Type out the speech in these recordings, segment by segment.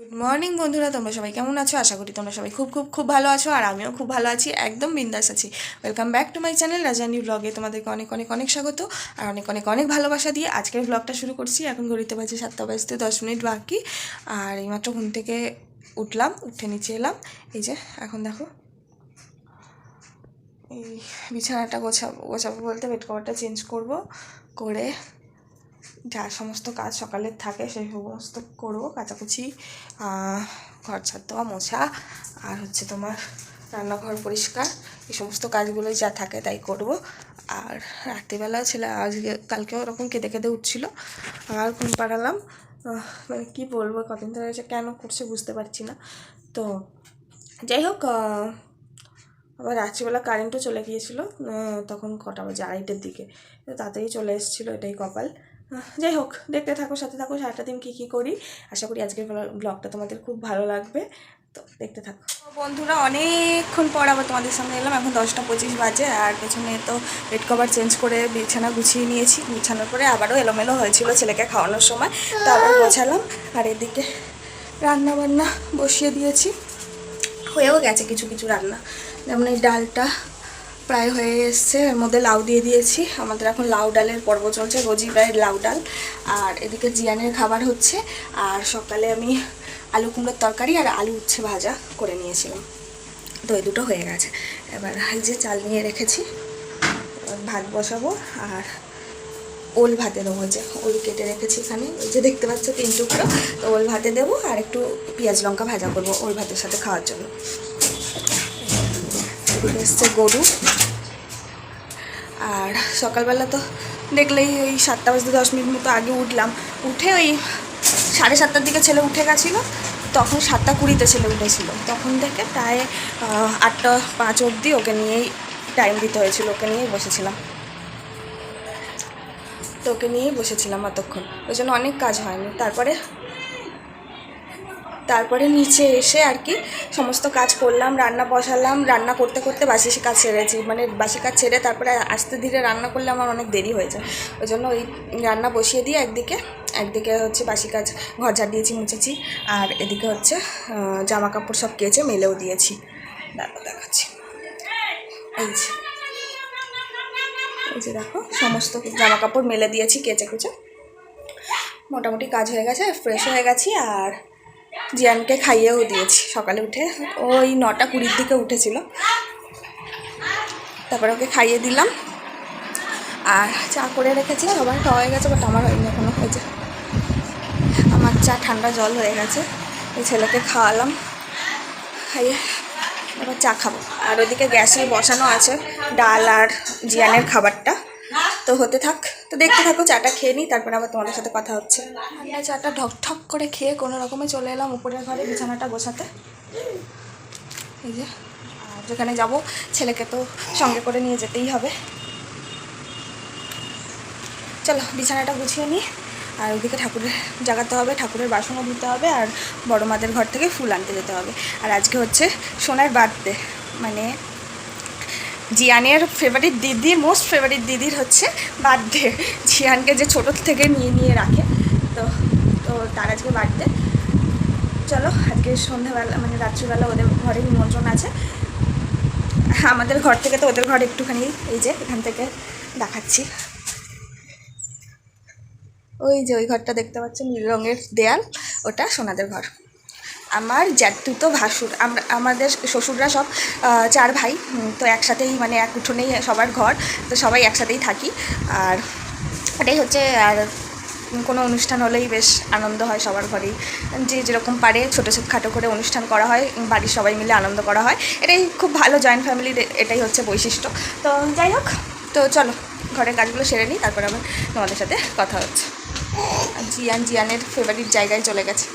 Good morning বন্ধুরা, তোমরা সবাই কেমন আছো? আশা করি তোমরা সবাই খুব খুব খুব ভালো আছো, আর আমিও খুব ভালো আছি, একদম বিন্দাস আছি। Welcome back to my channel রাজধানী ব্লগে। তোমাদেরকে অনেক অনেক অনেক স্বাগত আর অনেক অনেক অনেক ভালোবাসা দিয়ে আজকের ব্লগটা শুরু করছি। এখন ঘড়িতে বাজে 7:10 বাকি, আর এইমাত্র ঘুম থেকে উঠলাম, উঠে নিচে এলাম। এই যে এখন দেখো, এই বিছানাটা গোছাবো গোছাবো বলতে বেড কভারটা চেঞ্জ করে যা সমস্ত কাজ সকালের থাকে সেই সমস্ত করবো। কাচাকুচি, ঘর ছাদ দেওয়া, মোছা, আর হচ্ছে তোমার রান্নাঘর পরিষ্কার, এই সমস্ত কাজগুলোই যা থাকে তাই করব। আর রাত্রিবেলা ছেলে কালকেও ওরকম কেঁদে কেঁদে উঠছিলো, আর ঘুম পাড়ালাম। মানে কী বলবো, কদিন ধরে হয়েছে, কেন করছে বুঝতে পারছি না। তো যাই হোক, আবার রাত্রিবেলা কারেন্টও চলে গিয়েছিলো, তখন কটা বাজে, 2:30টার দিকে। তাড়াতাড়ি চলে এসেছিলো, এটাই কপাল। যাই হোক, দেখতে থাকো, সাথে থাকো, সারাটা দিন কী করি। আশা করি আজকের ব্লগটা তোমাদের খুব ভালো লাগবে, তো দেখতে থাকো বন্ধুরা। অনেকক্ষণ পর আবার তোমাদের সামনে এলাম। এখন 10:25 বাজে, আর পেছনে তো বেড কভার চেঞ্জ করে বিছানা গুছিয়ে নিয়েছি। গুছানোর পরে আবারও এলোমেলো হয়েছিল ছেলেকে খাওয়ানোর সময়, তো আবার গোছালাম। আর এদিকে রান্না বান্না বসিয়ে দিয়েছি, হয়েও গেছে কিছু কিছু রান্না। যেমন এই ডালটা প্রায় হয়ে এসছে, এর মধ্যে লাউ দিয়ে দিয়েছি। আমাদের এখন লাউ ডালের পর্ব চলছে, রোজই প্রায় লাউ ডাল। আর এদিকে জিয়ানের খাবার হচ্ছে, আর সকালে আমি আলু কুমড়োর তরকারি আর আলু উচ্ছে ভাজা করে নিয়েছিলাম, তো এই দুটো হয়ে গেছে। এবার এই যে চাল নিয়ে রেখেছি, এবার ভাত বসাবো। আর ওল ভাতে দেবো, যে ওল কেটে রেখেছি এখানে, এই যে দেখতে পাচ্ছ 3 টুকরো, তো ওল ভাতে দেবো। আর একটু পেঁয়াজ লঙ্কা ভাজা করবো ওল ভাতের সাথে খাওয়ার জন্য। এদিকে এসছে গরু। আর সকালবেলা তো দেখলেই ওই 7:10 মতো আগে উঠলাম। উঠে ওই 7:30টার দিকে ছেলে উঠে গেছিলো, তখন 7:20 ছেলে উঠেছিল। তখন থেকে প্রায় 8:05 অবধি ওকে নিয়েই টাইম দিতে হয়েছিল, ওকে নিয়েই বসেছিলাম। তো ওকে নিয়েই বসেছিলাম অতক্ষণ, ওই জন্য অনেক কাজ হয়নি। তারপরে নিচে এসে আর কি সমস্ত কাজ করলাম, রান্না বসালাম। রান্না করতে করতে বাসি কাজ সেরেছি, মানে বাসি কাজ ছেড়ে তারপরে আস্তে ধীরে রান্না করলে আমার অনেক দেরি হয়ে যায়। ওই জন্য ওই রান্না বসিয়ে দিয়ে একদিকে হচ্ছে বাসি কাজ, ঘর ঝাড় দিয়েছি, মুছেছি। আর এদিকে হচ্ছে জামা কাপড় সব কেচে মেলেও দিয়েছি। দেখাচ্ছি, এই যে দেখো, সমস্ত জামা কাপড় মেলে দিয়েছি কেচে কুচে। মোটামুটি কাজ হয়ে গেছে, ফ্রেশ হয়ে গেছি। আর জিয়ানকে খাইয়েও দিয়েছি সকালে উঠে, ওই 9:20 দিকে উঠেছিল। তারপরে ওকে খাইয়ে দিলাম, আর চা করে রেখেছি। সবার খাওয়া হয়ে গেছে, বাট আমার হয়নি এখনো। হয়েছে আমার চা ঠান্ডা জল হয়ে গেছে, এই ছেলেকে খাওয়ালাম, খাইয়ে এবার চা খাবো। আর ওদিকে গ্যাসে বসানো আছে ডাল আর জিয়ানের খাবারটা, তো হতে থাক। তো দেখতে থাকো, চাটা খেয়ে নিই, তারপরে আবার তোমাদের সাথে কথা হচ্ছে। ঠান্ডা চাটা ঢক করে খেয়ে কোনো রকমে চলে এলাম উপরের ঘরে বিছানাটা গোছাতে। এই যে, আর যেখানে যাব ছেলেকে তো সঙ্গে করে নিয়ে যেতেই হবে। চলো বিছানাটা গুছিয়ে নিই। আর ওইদিকে ঠাকুরের জাগাতে হবে, ঠাকুরের বাসনও ধুতে হবে, আর বড় মাদের ঘর থেকে ফুল আনতে যেতে হবে। আর আজকে হচ্ছে সোনার বার্থডে, মানে জিয়ানের ফেভারিট দিদির, মোস্ট ফেভারিট দিদির হচ্ছে বার্থডে। জিয়ানকে যে ছোটো থেকে নিয়ে রাখে, তো তো তার আজকে বার্থডে। চলো আজকে সন্ধ্যাবেলা, মানে রাত্রিবেলা ওদের ঘরে নিমন্ত্রণ আছে। আমাদের ঘর থেকে তো ওদের ঘর একটুখানি, এই যে এখান থেকে দেখাচ্ছি, ওই যে ওই ঘরটা দেখতে পাচ্ছেন, নীল রঙের দেয়াল, ওটা সোনাদের ঘর। আমার জ্যাঠতুতো ভাসুর, আমাদের শ্বশুররা সব 4 ভাই, তো একসাথেই, মানে এক উঠোনেই সবার ঘর, তো সবাই একসাথেই থাকি। আর এটাই হচ্ছে, আর কোনো অনুষ্ঠান হলেই বেশ আনন্দ হয় সবার ঘরেই, যে যেরকম পারে খাটো করে অনুষ্ঠান করা হয়, বাড়ির সবাই মিলে আনন্দ করা হয়। এটাই খুব ভালো, জয়েন্ট ফ্যামিলির এটাই হচ্ছে বৈশিষ্ট্য। তো যাই হোক, তো চলো ঘরের কাজগুলো সেরে নিই, তারপর আবার তোমাদের সাথে কথা হচ্ছে। জিয়ানের ফেভারিট জায়গায় চলে গেছে।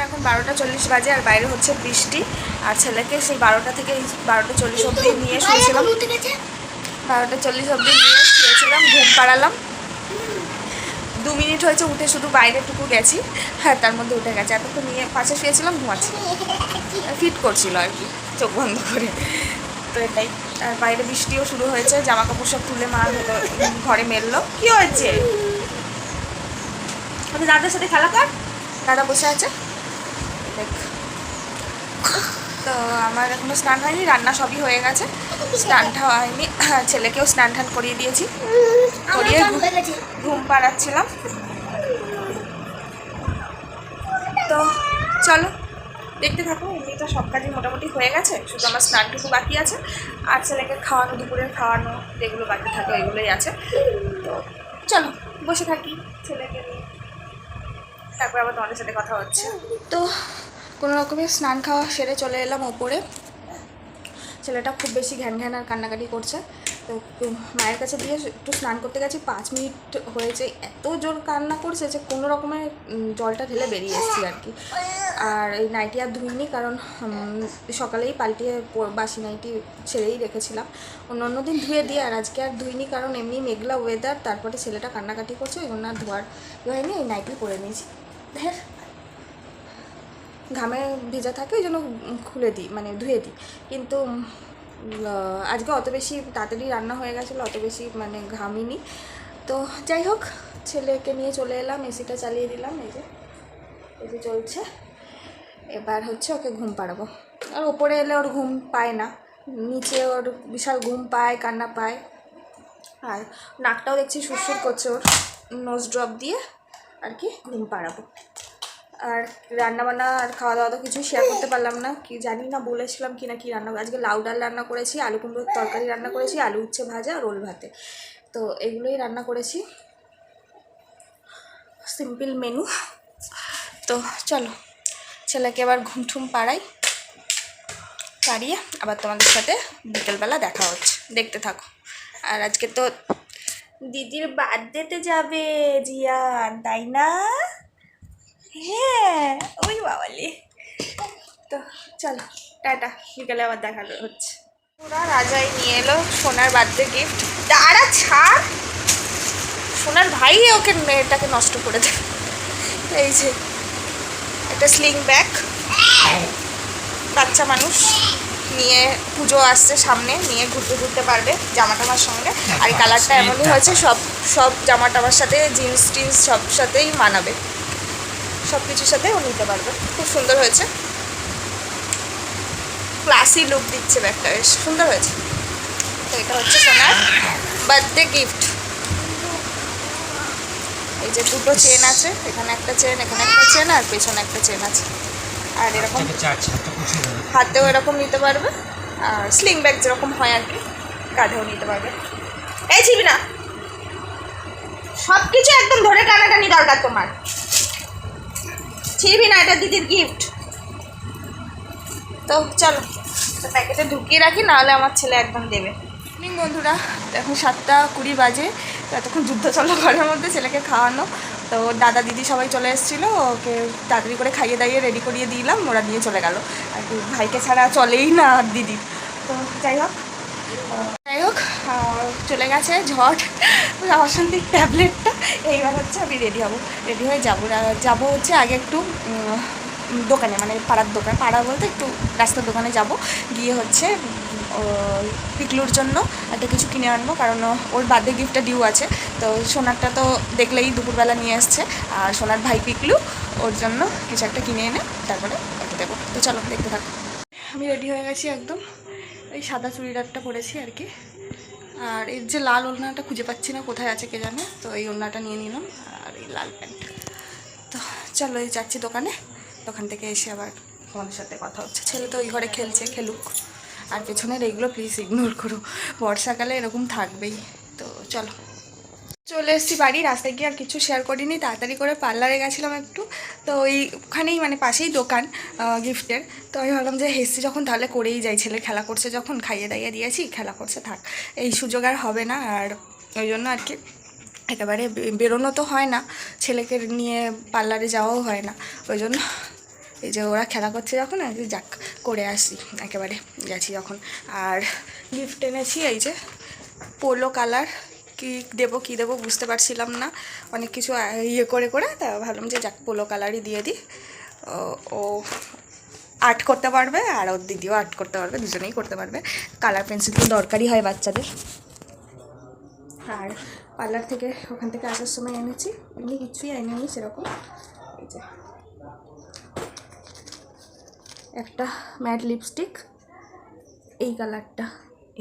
এখন 12:40 বাজে, আর বাইরে হচ্ছে বৃষ্টি। আর ছেলেকে সেই 12টা থেকে 12:40 অবধি নিয়ে শুয়েছিলাম, 12:40 অবধি নিয়ে শুয়েছিলাম, ঘুম পাড়ালাম। 2 মিনিট হয়েছে উঠে, শুধু বাইরেটুকু গেছি, হ্যাঁ তার মধ্যে উঠে গেছে। এতক্ষণ নিয়ে পাশে শুয়েছিলাম, ঘুমাচ্ছি, ফিট করছিল আর কি চোখ বন্ধ করে। তো এটাই। আর বাইরে বৃষ্টিও শুরু হয়েছে, জামা কাপড় সব তুলে মা ঘরে মেললো। কি হয়েছে? দাদার সাথে খেলা কর। দাদা বসে আছে দেখ। তো আমার এখনো স্নান হয়নি, রান্না সবই হয়ে গেছে, স্নানটা হয়নি। ছেলেকেও স্নান টান করিয়ে দিয়েছি, করিয়ে ঘুম পাড়াচ্ছিলাম। তো চলো দেখতে থাকো। এমনিটা সব কাজই মোটামুটি হয়ে গেছে, শুধু আমার স্নানটুকু বাকি আছে, আর ছেলেকে খাওয়ানো, দুপুরের খাওয়ানো যেগুলো বাকি থাকে ওইগুলোই আছে। তো চলো বসে থাকি ছেলেকে নিয়ে, তারপর আবার তোমাদের সাথে কথা হচ্ছে। তো কোনো রকমের স্নান খাওয়া সেরে চলে এলাম ওপরে। ছেলেটা খুব বেশি ঘ্যান ঘ্যান আর কান্নাকাটি করছে, তো মায়ের কাছে দিয়ে একটু স্নান করতে গেছি, 5 মিনিট হয়েছে, এত জোর কান্না করছে যে কোনো রকমের জলটা ঢেলে বেরিয়ে এসেছি আর কি। আর এই নাইটি আর ধুইনি, কারণ সকালেই পাল্টিয়ে বাসি নাইটি ছেড়েই রেখেছিলাম, অন্য দিন ধুয়ে দিই, আর আজকে আর ধুইনি, কারণ এমনি মেঘলা ওয়েদার, তারপরে ছেলেটা কান্নাকাটি করছে, ওই জন্য আর ধোয়ার হয়নি, এই নাইটি পরে নিয়েছি। ঢের ঘামে ভেজা থাকে ওই জন্য খুলে দিই, মানে ধুয়ে দিই, কিন্তু আজকে অত বেশি তাড়াতাড়ি রান্না হয়ে গেছিলো, অত বেশি মানে ঘামিনি। তো যাই হোক, ছেলেকে নিয়ে চলে এলাম, এসিটা চালিয়ে দিলাম, এই যে এসি চলছে। এবার হচ্ছে ওকে ঘুম পাড়াবো, আর ওপরে এলে ওর ঘুম পায় না, নিচে ওর বিশাল ঘুম পায়, কান্না পায়, আর নাকটাও দেখছি সুরসুর করছে, ওর নোজ ড্রপ দিয়ে আর কি ঘুম পাড়াবো। আর রান্নাবান্না আর খাওয়া দাওয়া তো কিছু শেয়ার করতে পারলাম না, কি জানি না বলেছিলাম কি না কি রান্না, আজকে লাউ ডাল রান্না করেছি, আলু কুমড়োর তরকারি রান্না করেছি, আলু উচ্ছে ভাজা, রোল ভাতে, তো এগুলোই রান্না করেছি, সিম্পল মেনু। তো চলো ছেলেকে আবার ঘুম ঠুম পাড়াই, পাড়িয়ে আবার তোমাদের সাথে বিকেলবেলা দেখা হচ্ছে, দেখতে থাকো। আর আজকে তো দিদির বার্থডেতে যাবে জিয়ান, তাই না? হ্যাঁ, ওই বাবালি। তো চলো টাটা, বিকালে আবার দেখা হচ্ছে। পুরা রাজাই নিয়ে এলো সোনার বার্থডে গিফট, দাঁড়া ছাড়, সোনার ভাই ওকে মেয়েটাকে নষ্ট করে দেয়। এই যে একটা স্লিং ব্যাগ, বাচ্চা মানুষ নিয়ে, পুজো আসছে সামনে, নিয়ে ঘুরতে ঘুরতে পারবে জামা টামার সঙ্গে, আর এই কালারটা এমনই হয়েছে, সব জামা টামার সাথে, জিন্স টিন্স সব সাথেই মানাবে, সব কিছুর সাথে ও নিতে পারবে, খুব সুন্দর হয়েছে, ক্লাসি লুক দিচ্ছে ব্যাগটা, বেশ সুন্দর হয়েছে। তো এটা হচ্ছে সোনার বার্থডে গিফট। এই যে দুটো চেন আছে, এখানে একটা চেন, এখানে একটা চেন, আর পেছনে একটা চেন আছে, আর এরকম হাতেও এরকম নিতে পারবে, আর স্লিং ব্যাগ যেরকম হয় আর কি, কাঁধেও নিতে পারবে। এই ছিবি না, সব কিছু একদম ধরে টানাটানি দরকার তোমার, ছিড়বি না, এটা দিদির গিফট। তো চলো প্যাকেটে ঢুকিয়ে রাখি, নাহলে আমার ছেলে একদম দেবে। বন্ধুরা এখন 7:20 বাজে, তো এতক্ষণ যুদ্ধ চলো ঘরের মধ্যে, ছেলেকে খাওয়ানো, তো দাদা দিদি সবাই চলে এসেছিলো, ওকে তাড়াতাড়ি করে খাইয়ে দাইয়ে রেডি করিয়ে দিলাম, ওরা নিয়ে চলে গেল আর কি, ভাইকে ছাড়া চলেই না দিদি। তো যাই হোক চলে গেছে ঝড়, অশান্তির ট্যাবলেটটা। এইবার হচ্ছে আমি রেডি হব, রেডি হয়ে যাবো হচ্ছে আগে একটু দোকানে, মানে পাড়ার দোকান, পাড়া বলতে একটু রাস্তার দোকানে যাব, গিয়ে হচ্ছে পিকলুর জন্য একটা কিছু কিনে আনবো, কারণ ওর বার্থডে গিফটটা ডিউ আছে, তো সোনারটা তো দেখলেই দুপুরবেলা নিয়ে এসছে, আর সোনার ভাই পিকলু, ওর জন্য কিছু একটা কিনে এনে তারপরে ওকে দেবো। তো চলো দেখতে থাকো। আমি রেডি হয়ে গেছি একদম, এই সাদা চুড়িদারটা পরেছি আর কি, আর এর যে লাল ওড়নাটা খুঁজে পাচ্ছি না, কোথায় আছে কে জানে, তো এই ওড়নাটা নিয়ে নিলাম, আর এই লাল প্যান্ট। তো চলো এই যাচ্ছি দোকানে, দোকান থেকে এসে আবার তোমাদের সাথে কথা হচ্ছে। ছেলে তো ওই ঘরে খেলছে, খেলুক, আর পেছনের এইগুলো প্লিজ ইগনোর করো, বর্ষাকালে এরকম থাকবেই। তো চলো চলে এসেছি বাড়ি, রাস্তায় গিয়ে আর কিছু শেয়ার করিনি, তাড়াতাড়ি করে পার্লারে গেছিলাম একটু, তো ওইখানেই মানে পাশেই দোকান গিফটের, তো আমি ভাবলাম যে হেসছি যখন তাহলে করেই যাই, ছেলে খেলা করছে যখন, খাইয়ে দাইয়ে দিয়েছি, খেলা করছে থাক, এই সুযোগ আর হবে না, আর ওই জন্য আর কি একেবারে বেরোনো তো হয় না, ছেলেকে নিয়ে পার্লারে যাওয়াও হয় না, ওই জন্য এই যে ওরা খেলা করছে যখন আর কি, যাক করে আসি, একেবারে গেছি যখন। আর গিফট এনেছি এই যে পোলো কালার, কী দেবো বুঝতে পারছিলাম না, অনেক কিছু ইয়ে করে তা ভাবলাম যে যাক পোলো কালারই দিয়ে দিই, ও আর্ট করতে পারবে, আর ওর দিদিও আর্ট করতে পারবে, দুজনেই করতে পারবে, কালার পেন্সিল তো দরকারই হয় বাচ্চাদের। আর পার্লার থেকে ওখান থেকে আসার সময় এনেছি, এমনি কিছুই আনিনি সেরকম, এই যে একটা ম্যাট লিপস্টিক, এই কালারটা,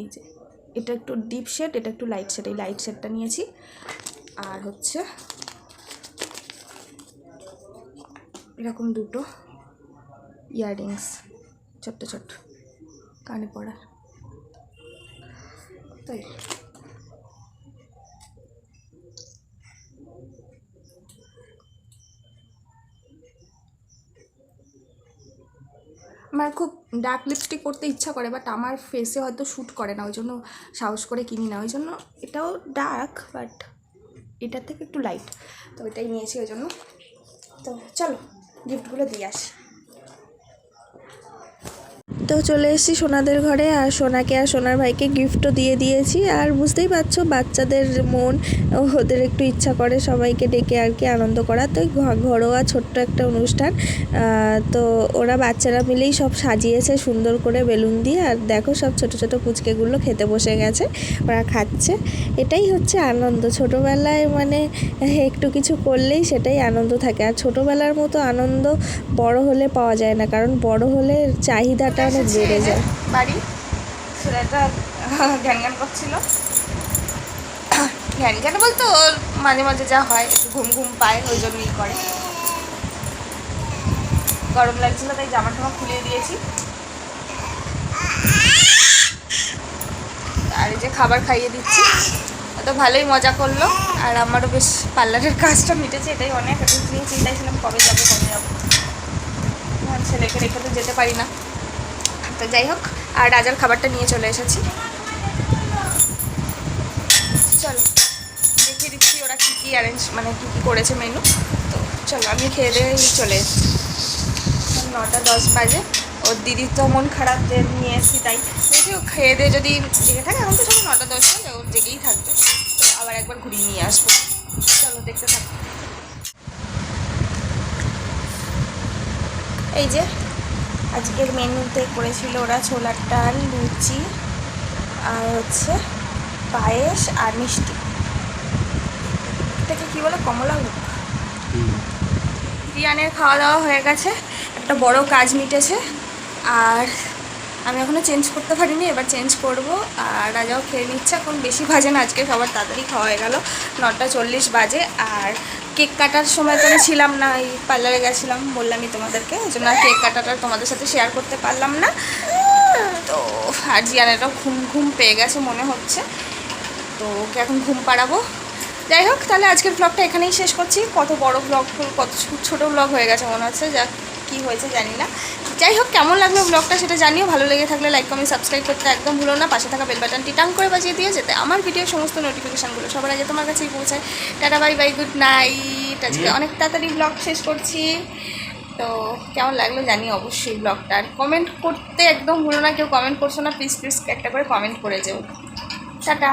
এই যে এটা একটু ডিপ শেড, এটা একটু লাইট শেড, এই লাইট শেডটা নিয়েছি। আর হচ্ছে এরকম দুটো ইয়াররিংস, ছোট্ট ছোট্ট কানে পড়ার। তাই আমার খুব ডার্ক লিপস্টিক পরতে ইচ্ছা করে, বাট আমার ফেসে হয়তো শ্যুট করে না, ওই জন্য সাহস করে কিনি না। ওই জন্য এটাও ডার্ক, বাট এটার থেকে একটু লাইট, তো এটাই নিয়েছি ওই জন্য। তো চলো গিফটগুলো দিয়ে আসি। তো চলে এসেছি সোনাদের ঘরে, আর সোনাকে আর সোনার ভাইকে গিফটও দিয়ে দিয়েছি। আর বুঝতেই পারছো বাচ্চাদের মন, ওদের একটু ইচ্ছা করে সবাইকে ডেকে আর কি আনন্দ করা। তো ঘরোয়া ছোট্ট একটা অনুষ্ঠান, তো ওরা বাচ্চারা মিলেই সব সাজিয়েছে সুন্দর করে বেলুন দিয়ে। আর দেখো সব ছোট ছোট পুচকেগুলো খেতে বসে গেছে, ওরা খাচ্ছে। এটাই হচ্ছে আনন্দ ছোটোবেলায়, মানে একটু কিছু করলেই সেটাই আনন্দ থাকে। আর ছোটোবেলার মতো আনন্দ বড় হলে পাওয়া যায় না, কারণ বড় হলে চাহিদাটা অনেক বেড়ে যায়। বাড়ি ছেলেটা ঘ্যান ঘ্যান করছিল, ঘ্যান ঘ্যান বলতো ওর মাঝে মাঝে যা হয়, একটু ঘুম ঘুম পায়, ওই জন্যই করে। গরম লাগছিল তাই জামা টামা খুলে দিয়েছি। আর এই যে খাবার খাইয়ে দিচ্ছি, তো ভালোই মজা করলো। আর আমারও বেশ পার্লারের কাজটা মিটেছে, এটাই অনেক। একটু চিন্তায় ছিলাম কবে যাবো। ছেলেকে রেখে তো যেতে পারি না, তো যাই হোক। আর রাজার খাবারটা নিয়ে চলে এসেছি। চলো দেখিয়ে দিচ্ছি ওরা কী কী অ্যারেঞ্জ, মানে কী কী করেছে মেনু। তো চলো আমি খেয়ে দিয়ে চলে এসেছি। 9:10 বাজে। ওর দিদির তো মন খারাপ যে নিয়ে এসেছি, তাই দেখি ও খেয়ে দিয়ে যদি জেগে থাকে, এখন তো সব 9:10 বাজে, ওর জেগেই থাকবে, তো আবার একবার ঘুরিয়ে নিয়ে আসবো। চলো দেখতে থাকো। এই যে আজকের মেনুতে করেছিল ওরা ছোলার ডাল, লুচি, আর হচ্ছে পায়েস আর মিষ্টি। এটাকে কী বলে, কমলা ভোগ। রিয়ানের খাওয়া দাওয়া হয়ে গেছে, একটা বড় কাজ মিটেছে। আর আমি এখনও চেঞ্জ করতে পারিনি, এবার চেঞ্জ করব। আর রাজাও খেয়ে নিচ্ছে, এখন বেশি বাজে না, আজকে সবার তাড়াতাড়ি খাওয়া হয়ে গেল, 9:40 বাজে। আর কেক কাটার সময় তো আমি ছিলাম না, এই পার্লারে গেছিলাম বললামই তোমাদেরকে, ওই জন্য আর কেক কাটাটা তোমাদের সাথে শেয়ার করতে পারলাম না। তো আর জিয়ানেরও ঘুম পেয়ে গেছে মনে হচ্ছে, তো ওকে এখন ঘুম পাড়াবো। যাই হোক, তাহলে আজকের ব্লগটা এখানেই শেষ করছি। কত বড় ব্লগ, কত ছোটো ব্লগ হয়ে গেছে মনে হচ্ছে, যা কী হয়েছে জানি না। যাই হোক, কেমন লাগলো ব্লগটা সেটা জানিও। ভালো লেগে থাকলে লাইক কমেন্ট সাবস্ক্রাইব করতে একদম ভুলো না। পাশে থাকা বেল বাটনটি টাং করে বাজিয়ে দিয়ে যেতে আমার ভিডিওর সমস্ত নোটিফিকেশানগুলো সবার আগে তোমার কাছেই পৌঁছায়। Tata bye bye, good night. আজকে অনেক তাড়াতাড়ি ব্লগ শেষ করছি। তো কেমন লাগলো জানি অবশ্যই ব্লগটা। আর কমেন্ট করতে একদম ভুলো না, কেউ কমেন্ট করছো না, প্লিজ প্লিজ একটা করে কমেন্ট করে যেও। টাটা।